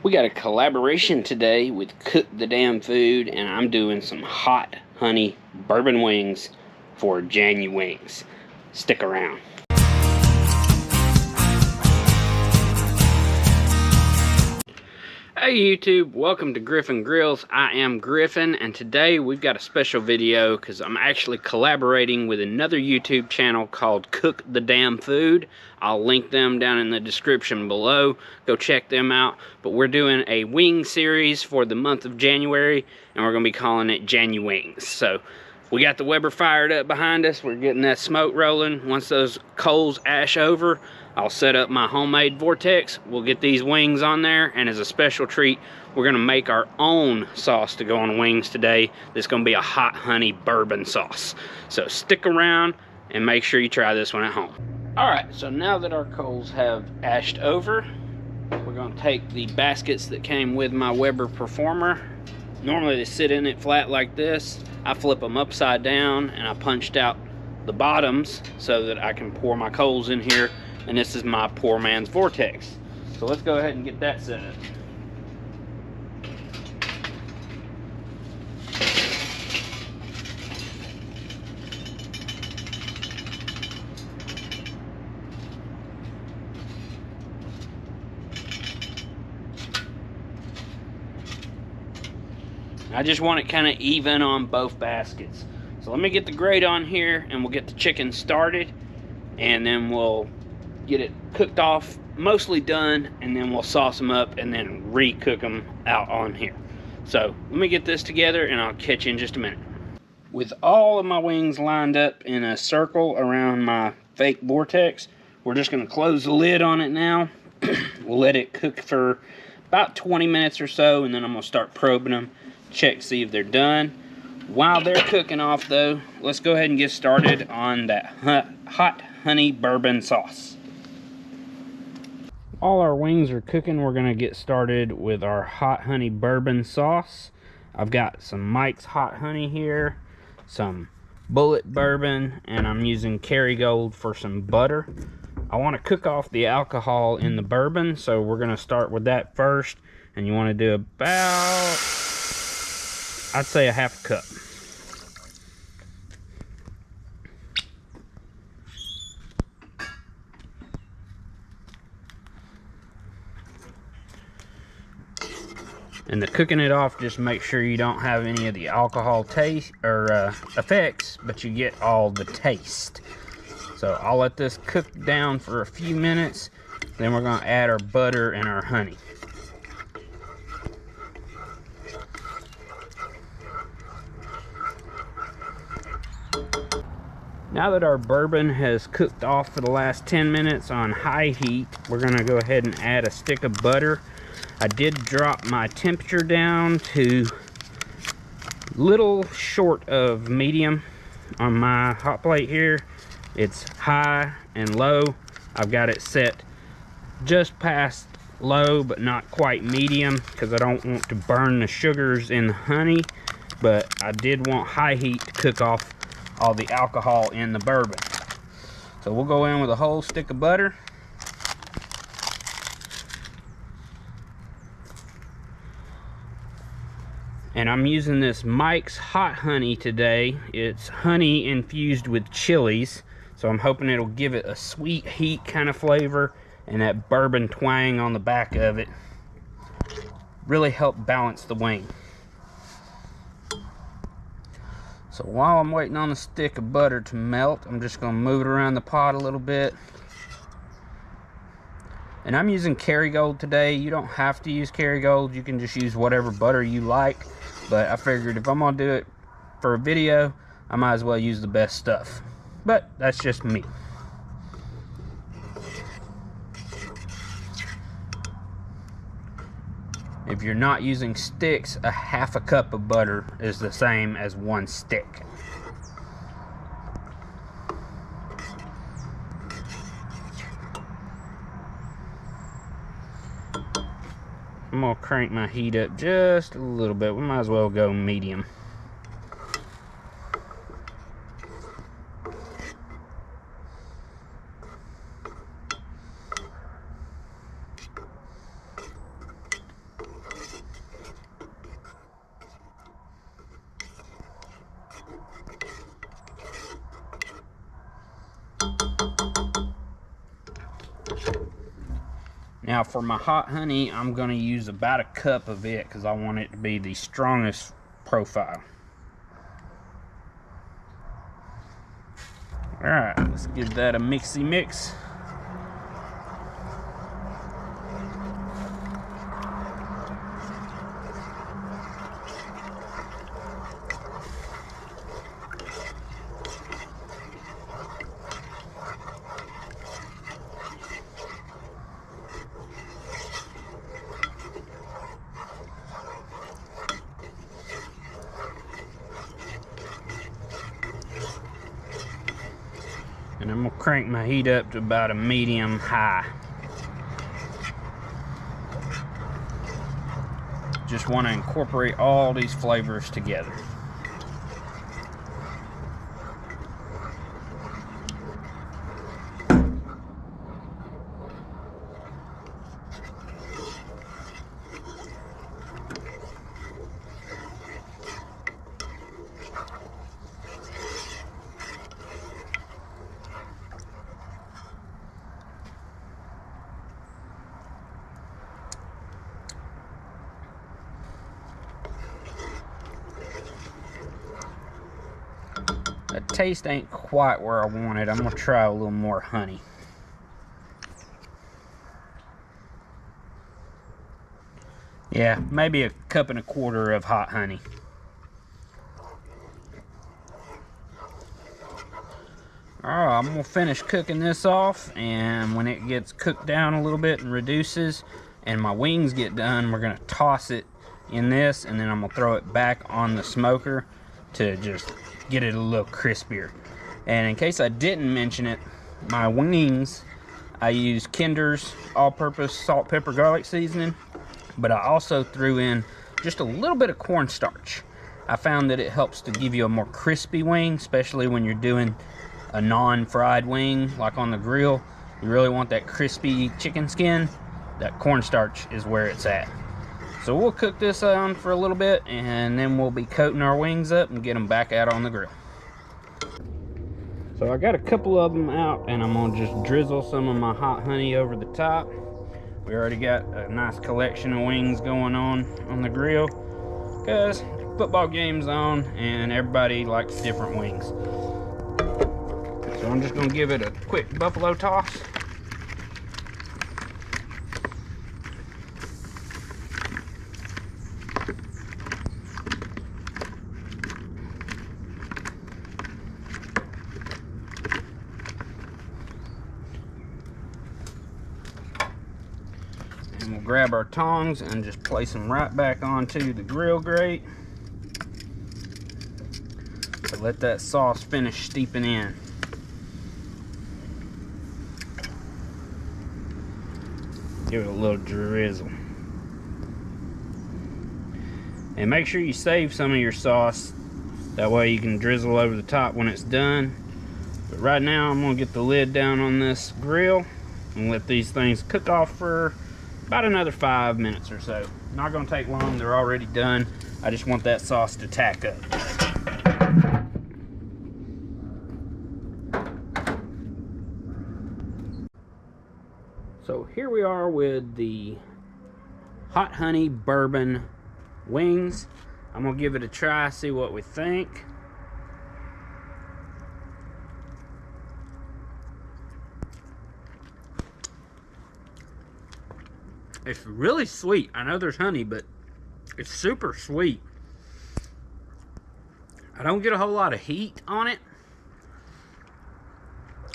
We got a collaboration today with Cook the Damn Food, and I'm doing some hot honey bourbon wings for Janu Wings. Stick around. Hey YouTube, welcome to Griffin Grills. I am Griffin, and today we've got a special video because I'm actually collaborating with another YouTube channel called Cook the Damn Food. I'll link them down in the description below. Go check them out. But we're doing a wing series for the month of January, and we're going to be calling it Janu Wings. So we got the Weber fired up behind us. We're getting that smoke rolling. Once those coals ash over, I'll set up my homemade vortex. We'll get these wings on there, and as a special treat, we're gonna make our own sauce to go on wings today. That's gonna be a hot honey bourbon sauce. So stick around and make sure you try this one at home. All right, so now that our coals have ashed over, we're gonna take the baskets that came with my Weber Performer. Normally they sit in it flat like this. I flip them upside down, and I punched out the bottoms so that I can pour my coals in here. And this is my poor man's vortex. So let's go ahead and get that set up. I just want it kind of even on both baskets. So let me get the grate on here, and we'll get the chicken started, and then we'll get it cooked off, mostly done, and then we'll sauce them up and then re-cook them out on here. So let me get this together, and I'll catch you in just a minute. With all of my wings lined up in a circle around my fake vortex, we're just going to close the lid on it now. We'll let it cook for about 20 minutes or so, and then I'm going to start probing them, check, see if they're done. While they're cooking off though, let's go ahead and get started on that hot honey bourbon sauce. All our wings are cooking. We're going to get started with our hot honey bourbon sauce. I've got some Mike's hot honey here, some bullet bourbon, and I'm using Kerrygold for some butter. I want to cook off the alcohol in the bourbon, so we're going to start with that first, and you want to do about, I'd say, a half a cup. And the cooking it off, just make sure you don't have any of the alcohol taste or effects, but you get all the taste. So I'll let this cook down for a few minutes, then we're going to add our butter and our honey. Now that our bourbon has cooked off for the last 10 minutes on high heat, we're going to go ahead and add a stick of butter. I did drop my temperature down to little short of medium on my hot plate here. It's high and low. I've got it set just past low, but not quite medium, because I don't want to burn the sugars in the honey, but I did want high heat to cook off all the alcohol in the bourbon. So we'll go in with a whole stick of butter. And I'm using this Mike's hot honey today. It's honey infused with chilies, so I'm hoping it'll give it a sweet heat kind of flavor, and that bourbon twang on the back of it really help balance the wing. So while I'm waiting on the stick of butter to melt, I'm just going to move it around the pot a little bit. And I'm using Kerrygold today. You don't have to use Kerrygold. You can just use whatever butter you like. But I figured if I'm going to do it for a video, I might as well use the best stuff. But that's just me. If you're not using sticks, a half a cup of butter is the same as one stick. I'm gonna crank my heat up just a little bit. We might as well go medium. Now for my hot honey, I'm going to use about a cup of it because I want it to be the strongest profile. Alright, let's give that a mixy mix. And I'm going to crank my heat up to about a medium high. Just want to incorporate all these flavors together. The taste ain't quite where I want it. I'm gonna try a little more honey. Yeah, maybe a cup and a quarter of hot honey. Alright, I'm gonna finish cooking this off, and when it gets cooked down a little bit and reduces and my wings get done, we're gonna toss it in this, and then I'm gonna throw it back on the smoker to just get it a little crispier. And in case I didn't mention it, my wings, I use Kinder's all-purpose salt, pepper, garlic seasoning, but I also threw in just a little bit of cornstarch. I found that it helps to give you a more crispy wing, especially when you're doing a non-fried wing like on the grill. You really want that crispy chicken skin. That cornstarch is where it's at. So we'll cook this on for a little bit, and then we'll be coating our wings up and get them back out on the grill. So I got a couple of them out, and I'm gonna just drizzle some of my hot honey over the top. We already got a nice collection of wings going on the grill, because football game's on and everybody likes different wings. So I'm just gonna give it a quick buffalo toss. And we'll grab our tongs and just place them right back onto the grill grate. So let that sauce finish steeping in. Give it a little drizzle. And make sure you save some of your sauce. That way you can drizzle over the top when it's done. But right now I'm gonna get the lid down on this grill and let these things cook off for about another 5 minutes or so. Not gonna take long, they're already done. I just want that sauce to tack up. So here we are with the hot honey bourbon wings. I'm gonna give it a try, see what we think. It's really sweet. I know there's honey, but it's super sweet. I don't get a whole lot of heat on it.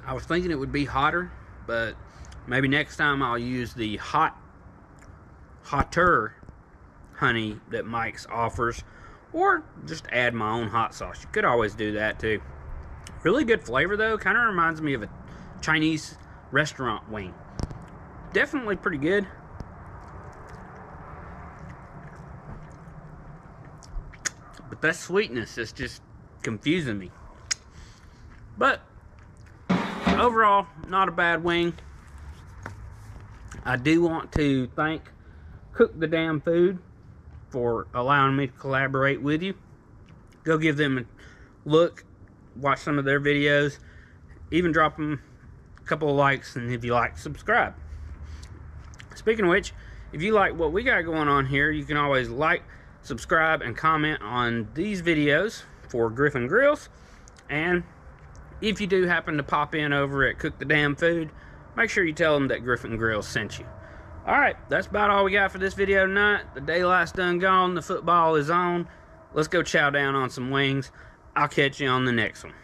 I was thinking it would be hotter, but maybe next time I'll use the hotter honey that Mike's offers, or just add my own hot sauce. You could always do that too. Really good flavor though. Kind of reminds me of a Chinese restaurant wing. Definitely pretty good. But that sweetness is just confusing me. But overall, not a bad wing. I do want to thank Cook the Damn Food for allowing me to collaborate with you. Go give them a look, watch some of their videos, even drop them a couple of likes, and if you like, subscribe. Speaking of which, if you like what we got going on here, you can always like, subscribe, and comment on these videos for Griffin Grills. And if you do happen to pop in over at Cook the Damn Food, make sure you tell them that Griffin Grills sent you. Alright, that's about all we got for this video tonight. The daylight's done gone, the football is on. Let's go chow down on some wings. I'll catch you on the next one.